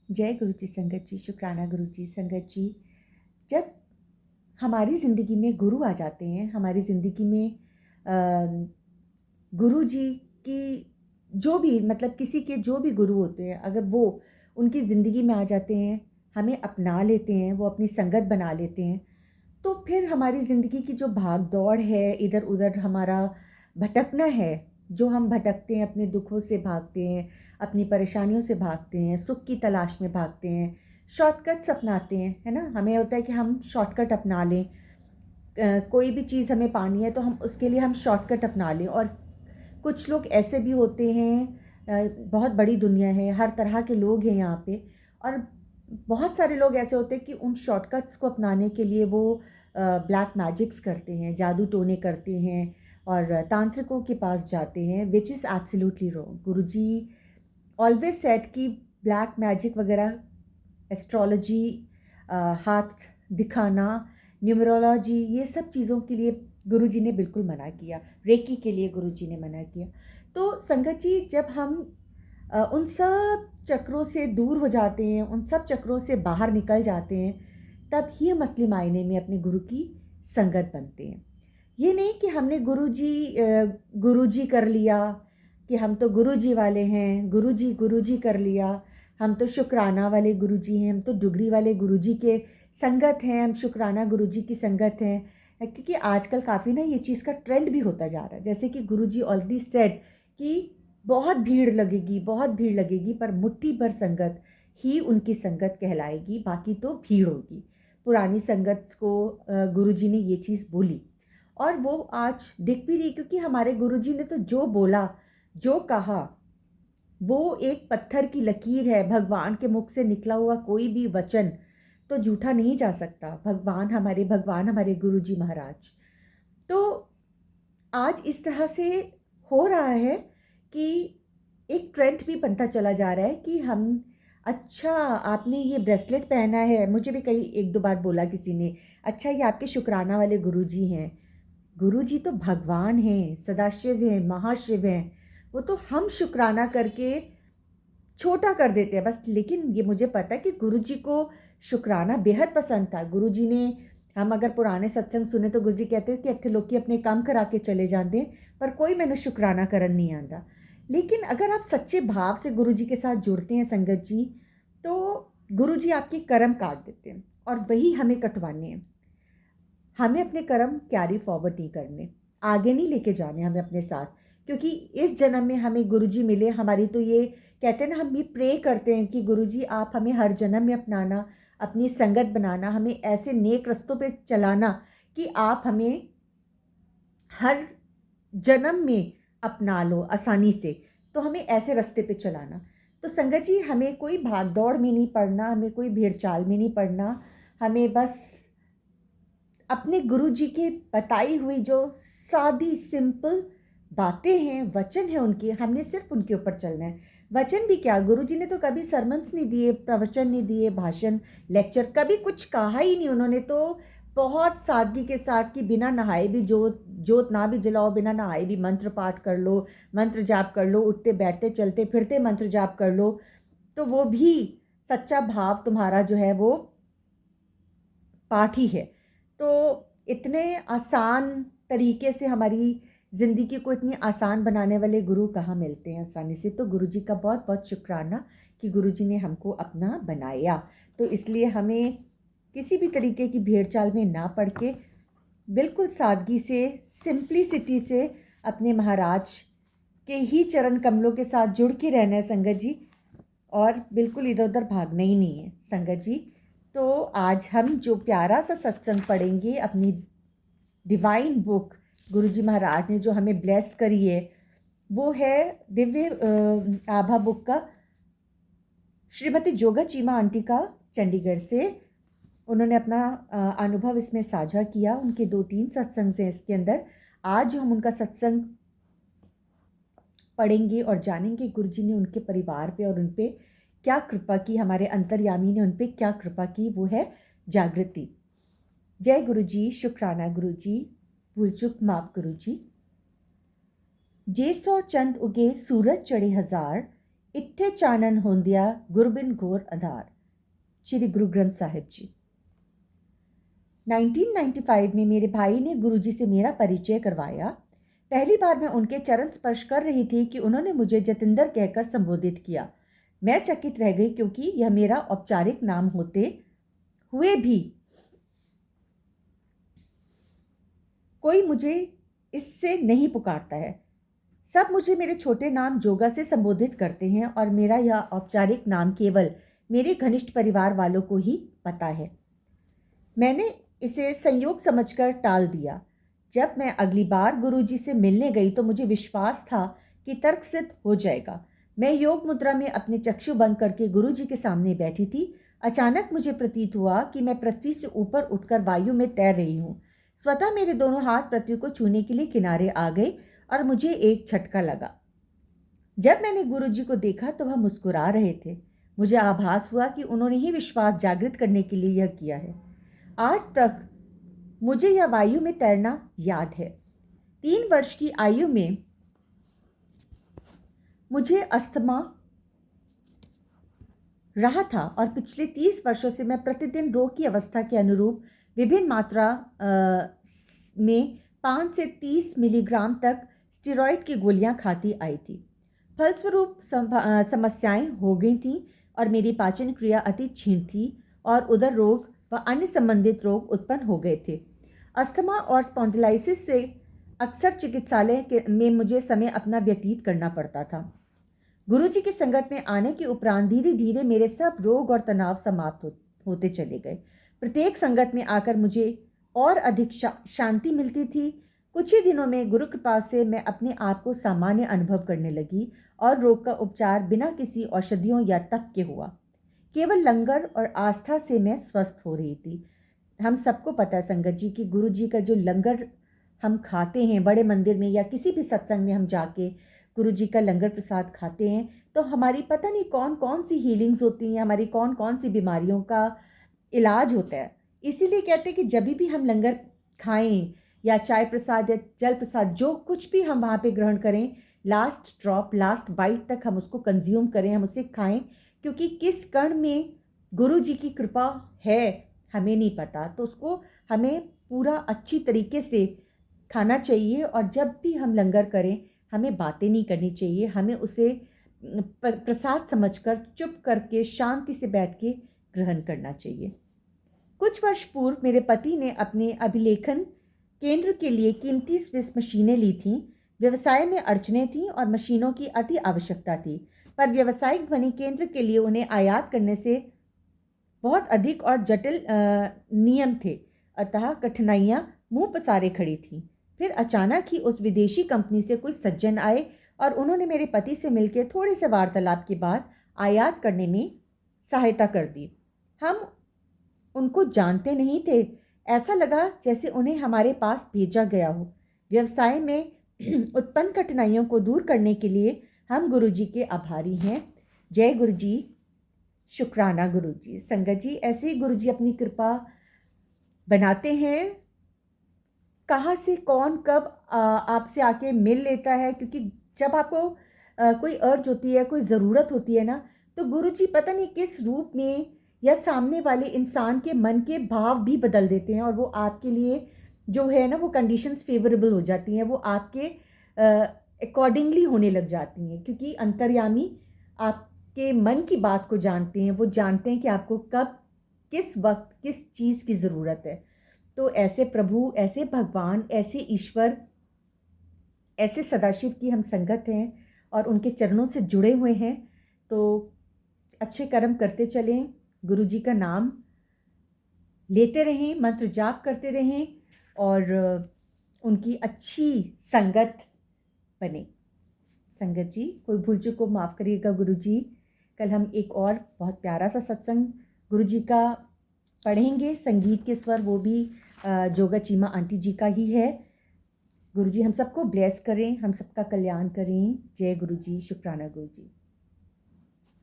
जय गुरु जी संगत जी, शुक्राना गुरु जी संगत जी। जब हमारी ज़िंदगी में गुरु आ जाते हैं, हमारी ज़िंदगी में गुरु जी की जो भी मतलब किसी के जो भी गुरु होते हैं, अगर वो उनकी ज़िंदगी में आ जाते हैं, हमें अपना लेते हैं, वो अपनी संगत बना लेते हैं, तो फिर हमारी ज़िंदगी की जो भाग दौड़ है, इधर उधर हमारा भटकना है, जो हम भटकते हैं, अपने दुखों से भागते हैं, अपनी परेशानियों से भागते हैं, सुख की तलाश में भागते हैं, शॉर्टकट्स अपनाते हैं, है ना? हमें होता है कि हम शॉर्टकट अपना लें। कोई भी चीज़ हमें पानी है तो हम उसके लिए हम शॉर्टकट अपना लें। और कुछ लोग ऐसे भी होते हैं, बहुत बड़ी दुनिया है, हर तरह के लोग हैं यहाँ पे। और बहुत सारे लोग ऐसे होते हैं कि उन शॉर्टकट्स को अपनाने के लिए वो ब्लैक मैजिक्स करते हैं, जादू टोने करते हैं और तांत्रिकों के पास जाते हैं, which is absolutely wrong. Guruji always said कि ब्लैक मैजिक वगैरह, एस्ट्रोलॉजी, हाथ दिखाना, न्यूमरोलॉजी, ये सब चीज़ों के लिए गुरुजी ने बिल्कुल मना किया। रेकी के लिए गुरुजी ने मना किया। तो संगत जी, जब हम उन सब चक्रों से दूर हो जाते हैं, उन सब चक्रों से बाहर निकल जाते हैं, तब ही हम असली मायने में अपने गुरु की संगत बनते हैं। ये नहीं कि हमने गुरुजी कर लिया, कि हम तो गुरुजी वाले हैं, गुरुजी कर लिया, हम तो शुक्राना वाले गुरुजी हैं, हम तो डुगरी वाले गुरुजी के संगत हैं, हम शुक्राना गुरुजी की संगत हैं। क्योंकि आजकल काफ़ी ना ये चीज़ का ट्रेंड भी होता जा रहा है। जैसे कि गुरुजी ऑलरेडी सेड कि बहुत भीड़ लगेगी, बहुत भीड़ लगेगी, पर मुट्ठी भर संगत ही उनकी संगत कहलाएगी, बाकी तो भीड़ होगी। पुरानी संगत को गुरुजी ने ये चीज़ बोली और वो आज दिख भी रही, क्योंकि हमारे गुरुजी ने तो जो बोला, जो कहा, वो एक पत्थर की लकीर है। भगवान के मुख से निकला हुआ कोई भी वचन तो झूठा नहीं जा सकता। भगवान हमारे गुरुजी महाराज। तो आज इस तरह से हो रहा है कि एक ट्रेंड भी बनता चला जा रहा है कि हम, अच्छा आपने ये ब्रेसलेट पहना है, मुझे भी कई एक दो बार बोला किसी ने, अच्छा ये आपके शुक्राना वाले गुरुजी हैं। गुरुजी तो भगवान हैं, सदाशिव हैं, महाशिव हैं। वो तो हम शुक्राना करके छोटा कर देते हैं बस। लेकिन ये मुझे पता है कि गुरुजी को शुक्राना बेहद पसंद था। गुरुजी ने, हम अगर पुराने सत्संग सुने तो गुरुजी कहते हैं कि इत्थे लोग अपने काम करा के चले जाते हैं, पर कोई मैंने शुक्राना करन नहीं आता। लेकिन अगर आप सच्चे भाव से गुरुजी के साथ जुड़ते हैं संगत जी, तो गुरुजी आपके कर्म काट देते हैं और वही हमें कटवाने हैं। हमें अपने कर्म कैरी फॉरवर्ड नहीं करने, आगे नहीं लेके जाने हमें अपने साथ। क्योंकि इस जन्म में हमें गुरुजी मिले, हमारी तो ये कहते हैं ना, हम भी प्रे करते हैं कि गुरुजी आप हमें हर जन्म में अपनाना, अपनी संगत बनाना, हमें ऐसे नेक रस्तों पे चलाना कि आप हमें हर जन्म में अपना लो आसानी से। तो हमें ऐसे रास्ते पे चलाना। तो संगत जी, हमें कोई भाग दौड़ में नहीं पड़ना, हमें कोई भीड़ चाल में नहीं पड़ना। हमें बस अपने गुरुजी के बताई हुई जो सादी सिंपल बातें हैं, वचन हैं उनके, हमने सिर्फ उनके ऊपर चलना है। वचन भी क्या, गुरुजी ने तो कभी सरमन्स नहीं दिए, प्रवचन नहीं दिए, भाषण, लेक्चर, कभी कुछ कहा ही नहीं। उन्होंने तो बहुत सादगी के साथ कि बिना नहाए भी जोत ना भी जलाओ, बिना नहाए भी मंत्र पाठ कर लो, मंत्र जाप कर लो, उठते बैठते चलते फिरते मंत्र जाप कर लो, तो वो भी सच्चा भाव तुम्हारा जो है वो पाठ ही है। तो इतने आसान तरीके से हमारी ज़िंदगी को इतनी आसान बनाने वाले गुरु कहाँ मिलते हैं आसानी से। तो गुरुजी का बहुत बहुत शुक्राना कि गुरुजी ने हमको अपना बनाया। तो इसलिए हमें किसी भी तरीके की भेड़ चाल में ना पड़ के बिल्कुल सादगी से, सिंप्लिसिटी से अपने महाराज के ही चरण कमलों के साथ जुड़ के रहना है संगत जी, और बिल्कुल इधर उधर भागना ही नहीं है संगत जी। तो आज हम जो प्यारा सा सत्संग पढ़ेंगे, अपनी डिवाइन बुक गुरुजी महाराज ने जो हमें ब्लेस करी है, वो है दिव्य आभा बुक का, श्रीमती जोगा चीमा आंटी का, चंडीगढ़ से। उन्होंने अपना अनुभव इसमें साझा किया। उनके 2-3 सत्संग हैं इसके अंदर। आज जो हम उनका सत्संग पढ़ेंगे और जानेंगे गुरुजी ने उनके परिवार पे और उन पे क्या कृपा की, हमारे अंतर्यामी ने उन पे क्या कृपा की, वो है जागृति। जय गुरुजी, शुक्राना गुरुजी, भूल चूक माफ गुरुजी। जे 100 चंद उगे सूरज चढ़े 1000, इत्थे चानन होंदिया गुरबिन घोर आधार। श्री गुरु ग्रंथ साहिब जी। 1995 में मेरे भाई ने गुरुजी से मेरा परिचय करवाया। पहली बार मैं उनके चरण स्पर्श कर रही थी कि उन्होंने मुझे जतिंदर कहकर संबोधित किया। मैं चकित रह गई, क्योंकि यह मेरा औपचारिक नाम होते हुए भी कोई मुझे इससे नहीं पुकारता है। सब मुझे मेरे छोटे नाम जोगा से संबोधित करते हैं और मेरा यह औपचारिक नाम केवल मेरे घनिष्ठ परिवार वालों को ही पता है। मैंने इसे संयोग समझकर टाल दिया। जब मैं अगली बार गुरुजी से मिलने गई तो मुझे विश्वास था कि तर्क सिद्ध हो जाएगा। मैं योग मुद्रा में अपने चक्षु बंद करके गुरुजी के सामने बैठी थी। अचानक मुझे प्रतीत हुआ कि मैं पृथ्वी से ऊपर उठकर वायु में तैर रही हूँ। स्वतः मेरे दोनों हाथ पृथ्वी को छूने के लिए किनारे आ गए और मुझे एक झटका लगा। जब मैंने गुरुजी को देखा तो वह मुस्कुरा रहे थे। मुझे आभास हुआ कि उन्होंने ही विश्वास जागृत करने के लिए यह किया है। आज तक मुझे यह वायु में तैरना याद है। 3 वर्ष की आयु में मुझे अस्थमा रहा था और पिछले 30 वर्षों से मैं प्रतिदिन रोग की अवस्था के अनुरूप विभिन्न मात्रा में 5 से 30 मिलीग्राम तक स्टेरॉइड की गोलियां खाती आई थी। फलस्वरूप समस्याएं हो गई थीं और मेरी पाचन क्रिया अति क्षीण थी और उदर रोग व अन्य संबंधित रोग उत्पन्न हो गए थे। अस्थमा और स्पॉन्डिलाइसिस से अक्सर चिकित्सालय में मुझे समय अपना व्यतीत करना पड़ता था। गुरुजी की संगत में आने के उपरांत धीरे धीरे मेरे सब रोग और तनाव समाप्त होते चले गए। प्रत्येक संगत में आकर मुझे और अधिक शांति मिलती थी। कुछ ही दिनों में गुरु कृपा से मैं अपने आप को सामान्य अनुभव करने लगी और रोग का उपचार बिना किसी औषधियों या तप के हुआ। केवल लंगर और आस्था से मैं स्वस्थ हो रही थी। हम सबको पता है संगत जी कि गुरु जी का जो लंगर हम खाते हैं बड़े मंदिर में या किसी भी सत्संग में हम जाके गुरु जी का लंगर प्रसाद खाते हैं तो हमारी पता नहीं कौन कौन सी हीलिंग्स होती हैं, हमारी कौन कौन सी बीमारियों का इलाज होता है। इसीलिए कहते हैं कि जब भी हम लंगर खाएं या चाय प्रसाद या जल प्रसाद जो कुछ भी हम वहाँ पे ग्रहण करें, लास्ट ड्रॉप लास्ट बाइट तक हम उसको कंज्यूम करें, हम उसे खाएं, क्योंकि किस कण में गुरु जी की कृपा है हमें नहीं पता। तो उसको हमें पूरा अच्छी तरीके से खाना चाहिए और जब भी हम लंगर करें हमें बातें नहीं करनी चाहिए, हमें उसे प्रसाद समझकर चुप करके शांति से बैठ के ग्रहण करना चाहिए। कुछ वर्ष पूर्व मेरे पति ने अपने अभिलेखन केंद्र के लिए कीमती स्विस मशीनें ली थीं। व्यवसाय में अड़चनें थीं और मशीनों की अति आवश्यकता थी, पर व्यावसायिक ध्वनि केंद्र के लिए उन्हें आयात करने से बहुत अधिक और जटिल नियम थे, अतः कठिनाइयाँ मुंह पसारे खड़ी थीं। फिर अचानक ही उस विदेशी कंपनी से कोई सज्जन आए और उन्होंने मेरे पति से मिलकर थोड़े से वार्तालाप के बाद आयात करने में सहायता कर दी। हम उनको जानते नहीं थे, ऐसा लगा जैसे उन्हें हमारे पास भेजा गया हो। व्यवसाय में उत्पन्न कठिनाइयों को दूर करने के लिए हम गुरुजी के आभारी हैं। जय गुरुजी, शुक्राना गुरुजी। संगत जी, ऐसे ही गुरुजी अपनी कृपा बनाते हैं। कहाँ से कौन कब आपसे आके मिल लेता है, क्योंकि जब आपको कोई अर्ज होती है, कोई ज़रूरत होती है ना, तो गुरुजी पता नहीं किस रूप में या सामने वाले इंसान के मन के भाव भी बदल देते हैं और वो आपके लिए जो है ना वो कंडीशंस फेवरेबल हो जाती हैं, वो आपके अकॉर्डिंगली होने लग जाती हैं, क्योंकि अंतर्यामी आपके मन की बात को जानते हैं। वो जानते हैं कि आपको कब किस वक्त किस चीज़ की ज़रूरत है। तो ऐसे प्रभु, ऐसे भगवान, ऐसे ईश्वर, ऐसे सदाशिव की हम संगत हैं और उनके चरणों से जुड़े हुए हैं। तो अच्छे कर्म करते चलें, गुरु जी का नाम लेते रहें, मंत्र जाप करते रहें और उनकी अच्छी संगत बने। संगत जी, कोई भूल चूक को माफ़ करिएगा गुरु जी। कल हम एक और बहुत प्यारा सा सत्संग गुरु जी का पढ़ेंगे, संगीत के स्वर, वो भी जोगा चीमा आंटी जी का ही है। गुरु जी हम सबको ब्लेस करें, हम सबका कल्याण करें। जय गुरु जी, शुक्राना गुरु जी।